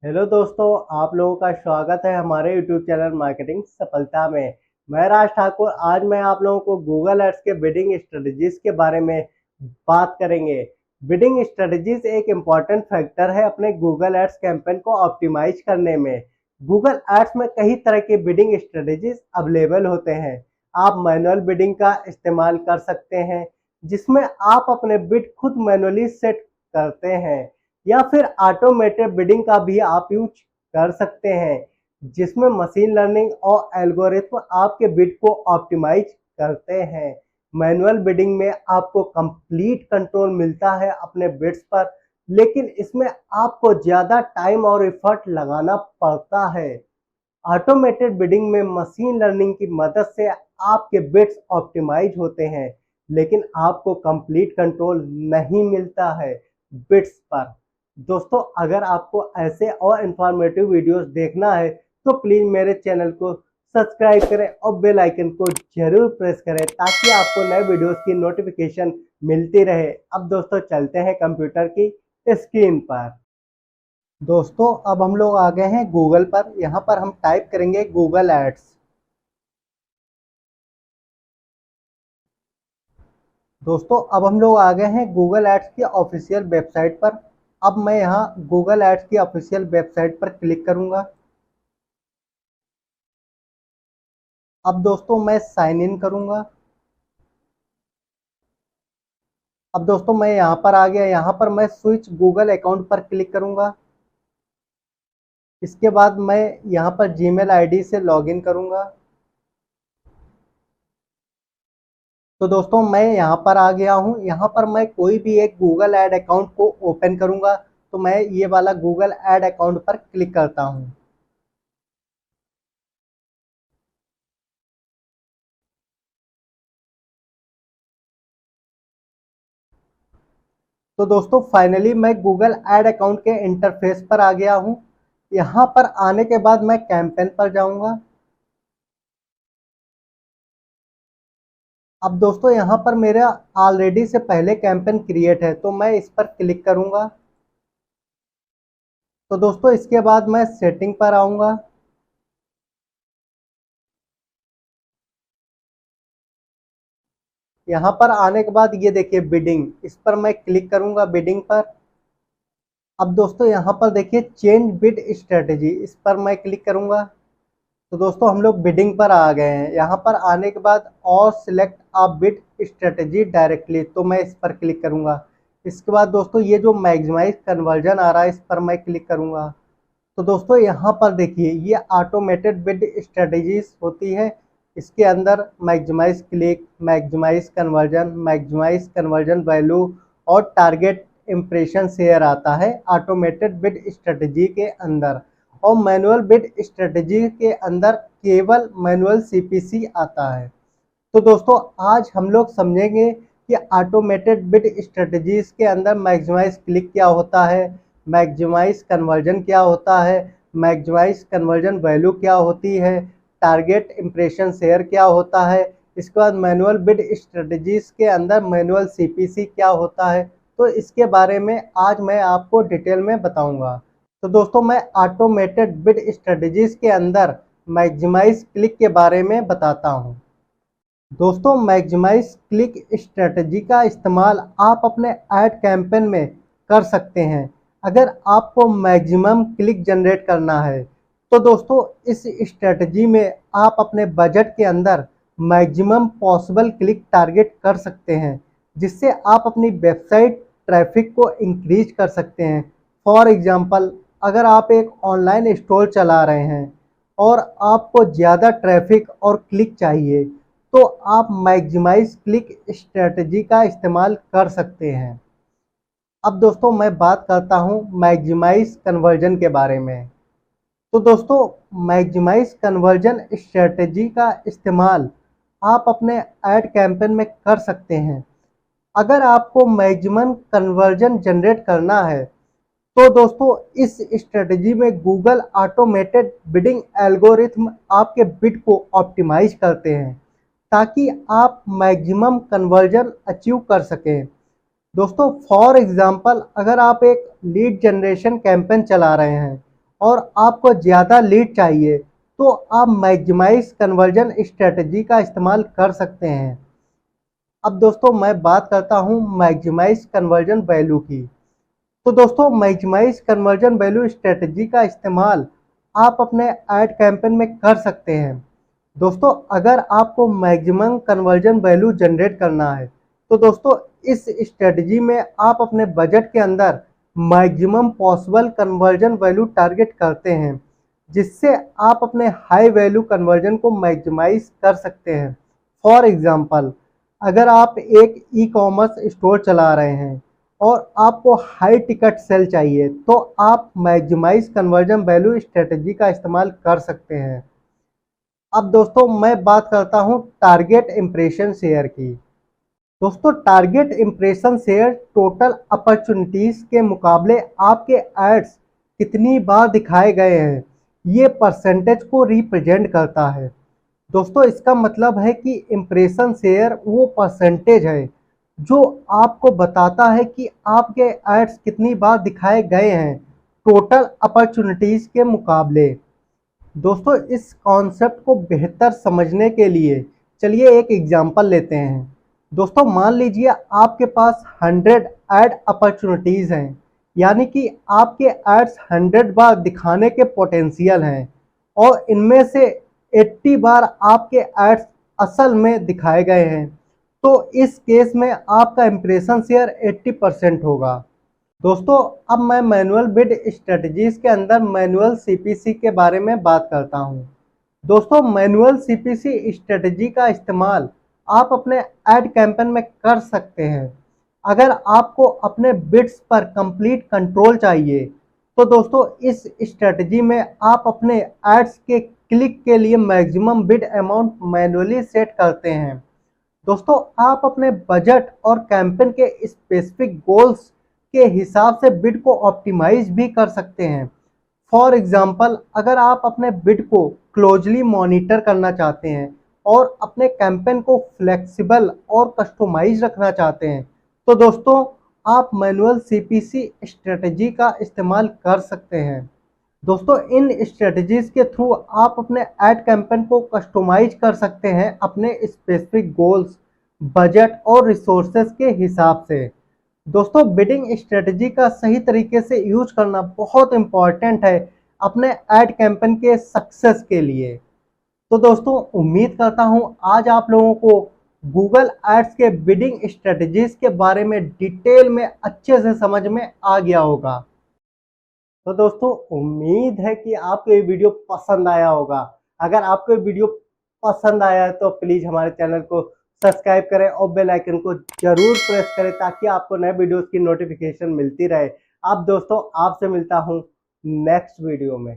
Hello दोस्तों, आप लोगों का स्वागत है हमारे यूट्यूब चैनल मार्केटिंग सफलता में। मैं राज ठाकुर। आज मैं आप लोगों को गूगल एड्स के बिडिंग स्ट्रेटजीज के बारे में बात करेंगे। बिडिंग स्ट्रेटजीज एक इम्पॉर्टेंट फैक्टर है अपने गूगल एड्स कैंपेन को ऑप्टिमाइज करने में। गूगल एड्स में कई तरह के बिडिंग स्ट्रेटजीज अवेलेबल होते हैं। आप मैनुअल बिडिंग का इस्तेमाल कर सकते हैं, जिसमें आप अपने बिड खुद मैनुअली सेट करते हैं, या फिर ऑटोमेटेड बिडिंग का भी आप यूज कर सकते हैं, जिसमें मशीन लर्निंग और एल्गोरिथम आपके बिड को ऑप्टिमाइज करते हैं। मैनुअल बिडिंग में आपको कंप्लीट कंट्रोल मिलता है अपने बिड्स पर, लेकिन इसमें आपको ज़्यादा टाइम और एफर्ट लगाना पड़ता है। ऑटोमेटेड बिडिंग में मशीन लर्निंग की मदद से आपके बिड्स ऑप्टिमाइज होते हैं, लेकिन आपको कंप्लीट कंट्रोल नहीं मिलता है बिड्स पर। दोस्तों, अगर आपको ऐसे और इंफॉर्मेटिव वीडियोस देखना है तो प्लीज़ मेरे चैनल को सब्सक्राइब करें और बेल आइकन को जरूर प्रेस करें, ताकि आपको नए वीडियोस की नोटिफिकेशन मिलती रहे। अब दोस्तों, चलते हैं कंप्यूटर की स्क्रीन पर। दोस्तों, अब हम लोग आ गए हैं गूगल पर। यहाँ पर हम टाइप करेंगे गूगल एड्स। दोस्तों, अब हम लोग आ गए हैं गूगल एड्स की ऑफिशियल वेबसाइट पर। अब मैं यहाँ गूगल एड्स की ऑफिशियल वेबसाइट पर क्लिक करूँगा। अब दोस्तों, मैं साइन इन करूँगा। अब दोस्तों, मैं यहाँ पर आ गया। यहाँ पर मैं स्विच गूगल अकाउंट पर क्लिक करूँगा। इसके बाद मैं यहाँ पर जीमेल आईडी से लॉगिन करूँगा। तो दोस्तों, मैं यहाँ पर आ गया हूँ। यहाँ पर मैं कोई भी एक गूगल ऐड अकाउंट को ओपन करूँगा। तो मैं ये वाला गूगल ऐड अकाउंट पर क्लिक करता हूँ। तो दोस्तों, फाइनली मैं गूगल ऐड अकाउंट के इंटरफेस पर आ गया हूँ। यहाँ पर आने के बाद मैं कैंपेन पर जाऊँगा। अब दोस्तों, यहाँ पर मेरा ऑलरेडी से पहले कैंपेन क्रिएट है, तो मैं इस पर क्लिक करूँगा। तो दोस्तों, इसके बाद मैं सेटिंग पर आऊँगा। यहाँ पर आने के बाद ये देखिए बिडिंग, इस पर मैं क्लिक करूँगा बिडिंग पर। अब दोस्तों, यहाँ पर देखिए चेंज बिड स्ट्रेटजी, इस पर मैं क्लिक करूँगा। तो दोस्तों, हम लोग बिडिंग पर आ गए हैं। यहाँ पर आने के बाद और select a bid strategy directly, तो मैं इस पर क्लिक करूँगा। इसके बाद दोस्तों, ये जो मैक्सिमाइज कन्वर्जन आ रहा है, इस पर मैं क्लिक करूँगा। तो दोस्तों, यहाँ पर देखिए ये ऑटोमेटेड बिड स्ट्रेटजीज होती है। इसके अंदर maximise click, maximise conversion value और टारगेट इम्प्रेशन शेयर आता है ऑटोमेटेड बिड स्ट्रेटजी के अंदर। और मैनुअल बिड स्ट्रेटजी के अंदर केवल मैनुअल सीपीसी आता है। तो दोस्तों, आज हम लोग समझेंगे कि ऑटोमेटेड बिड स्ट्रेटजीज के अंदर मैक्सिमाइज क्लिक क्या होता है, मैक्सिमाइज कन्वर्जन क्या होता है, मैक्सिमाइज कन्वर्जन वैल्यू क्या होती है, टारगेट इम्प्रेशन शेयर क्या होता है। इसके बाद मैनुअल बिड स्ट्रेटजीज के अंदर मैनुअल सीपीसी क्या होता है। तो इसके बारे में आज मैं आपको डिटेल में बताऊंगा। तो दोस्तों, मैं ऑटोमेटेड बिड स्ट्रेटजीज के अंदर मैक्सिमाइज क्लिक के बारे में बताता हूँ। दोस्तों, मैक्सिमाइज क्लिक स्ट्रेटजी का इस्तेमाल आप अपने ऐड कैंपेन में कर सकते हैं। अगर आपको मैक्सिमम क्लिक जनरेट करना है, तो दोस्तों इस स्ट्रेटजी में आप अपने बजट के अंदर मैक्सिमम पॉसिबल क्लिक टारगेट कर सकते हैं, जिससे आप अपनी वेबसाइट ट्रैफिक को इंक्रीज कर सकते हैं। फॉर एग्जांपल, अगर आप एक ऑनलाइन स्टोर चला रहे हैं और आपको ज़्यादा ट्रैफिक और क्लिक चाहिए, तो आप मैक्सिमाइज क्लिक स्ट्रेटजी का इस्तेमाल कर सकते हैं। अब दोस्तों, मैं बात करता हूं मैक्सिमाइज कन्वर्जन के बारे में। तो दोस्तों, मैक्सिमाइज कन्वर्जन स्ट्रेटजी का इस्तेमाल आप अपने ऐड कैंपेन में कर सकते हैं। अगर आपको मैक्सिमम कन्वर्जन जनरेट करना है, तो दोस्तों इस स्ट्रेटजी में गूगल ऑटोमेटेड बिडिंग एल्गोरिथम आपके बिड को ऑप्टिमाइज करते हैं, ताकि आप मैक्सिमम कन्वर्जन अचीव कर सकें। दोस्तों, फॉर एग्जांपल, अगर आप एक लीड जनरेशन कैंपेन चला रहे हैं और आपको ज़्यादा लीड चाहिए तो आप मैक्सिमाइज कन्वर्जन स्ट्रेटजी का इस्तेमाल कर सकते हैं। अब दोस्तों मैं बात करता हूं मैक्सिमाइज कन्वर्जन वैल्यू की। तो दोस्तों मैक्सिमाइज कन्वर्जन वैल्यू स्ट्रेटजी का इस्तेमाल आप अपने ऐड कैंपेन में कर सकते हैं। दोस्तों अगर आपको मैक्सिमम कन्वर्जन वैल्यू जनरेट करना है तो दोस्तों इस स्ट्रेटजी में आप अपने बजट के अंदर maximum possible conversion value target करते हैं, जिससे आप अपने हाई वैल्यू कन्वर्जन को मैक्सिमाइज कर सकते हैं। फॉर एग्जांपल, अगर आप एक ई कॉमर्स स्टोर चला रहे हैं और आपको हाई टिकट सेल चाहिए तो आप मैक्सिमाइज कन्वर्जन वैल्यू स्ट्रेटजी का इस्तेमाल कर सकते हैं। अब दोस्तों मैं बात करता हूं टारगेट इम्प्रेशन शेयर की। दोस्तों target impression share total opportunities के मुकाबले आपके एड्स कितनी बार दिखाए गए हैं ये परसेंटेज को रिप्रेजेंट करता है। दोस्तों इसका मतलब है कि इम्प्रेशन शेयर वो परसेंटेज है जो आपको बताता है कि आपके एड्स कितनी बार दिखाए गए हैं टोटल अपॉर्चुनिटीज के मुकाबले। दोस्तों इस कॉन्सेप्ट को बेहतर समझने के लिए चलिए एक एग्जांपल लेते हैं। दोस्तों मान लीजिए आपके पास 100 ऐड अपॉर्चुनिटीज़ हैं, यानी कि आपके एड्स 100 बार दिखाने के पोटेंशियल हैं और इनमें से 80 बार आपके एड्स असल में दिखाए गए हैं। तो इस केस में आपका इम्प्रेशन शेयर 80% होगा। दोस्तों अब मैं मैनुअल बिड स्ट्रेटजीज के अंदर मैनुअल सीपीसी के बारे में बात करता हूं। दोस्तों मैनुअल सीपीसी स्ट्रेटजी का इस्तेमाल आप अपने ऐड कैंपेन में कर सकते हैं। अगर आपको अपने बिड्स पर कंप्लीट कंट्रोल चाहिए तो दोस्तों इस स्ट्रेटजी में आप अपने एड्स के क्लिक के लिए maximum bid amount manually set करते हैं। दोस्तों आप अपने बजट और कैंपेन के स्पेसिफिक गोल्स के हिसाब से बिड को ऑप्टिमाइज भी कर सकते हैं। फॉर एग्जांपल, अगर आप अपने बिड को क्लोजली मॉनिटर करना चाहते हैं और अपने कैंपेन को फ्लेक्सिबल और कस्टमाइज रखना चाहते हैं तो दोस्तों आप मैनुअल सीपीसी स्ट्रेटजी का इस्तेमाल कर सकते हैं। दोस्तों इन स्ट्रेटजीज के थ्रू आप अपने ऐड कैंपेन को कस्टमाइज कर सकते हैं अपने स्पेसिफिक गोल्स, बजट और रिसोर्सेज के हिसाब से। दोस्तों बिडिंग स्ट्रेटजी का सही तरीके से यूज करना बहुत इंपॉर्टेंट है अपने ऐड कैंपेन के सक्सेस के लिए। तो दोस्तों उम्मीद करता हूं आज आप लोगों को गूगल एड्स के बिडिंग स्ट्रेटजीज के बारे में डिटेल में अच्छे से समझ में आ गया होगा। तो दोस्तों उम्मीद है कि आपको ये वीडियो पसंद आया होगा। अगर आपको ये वीडियो पसंद आया है तो प्लीज़ हमारे चैनल को सब्सक्राइब करें और बेल आइकन को जरूर प्रेस करें ताकि आपको नए वीडियोस की नोटिफिकेशन मिलती रहे। अब दोस्तों आपसे मिलता हूँ नेक्स्ट वीडियो में।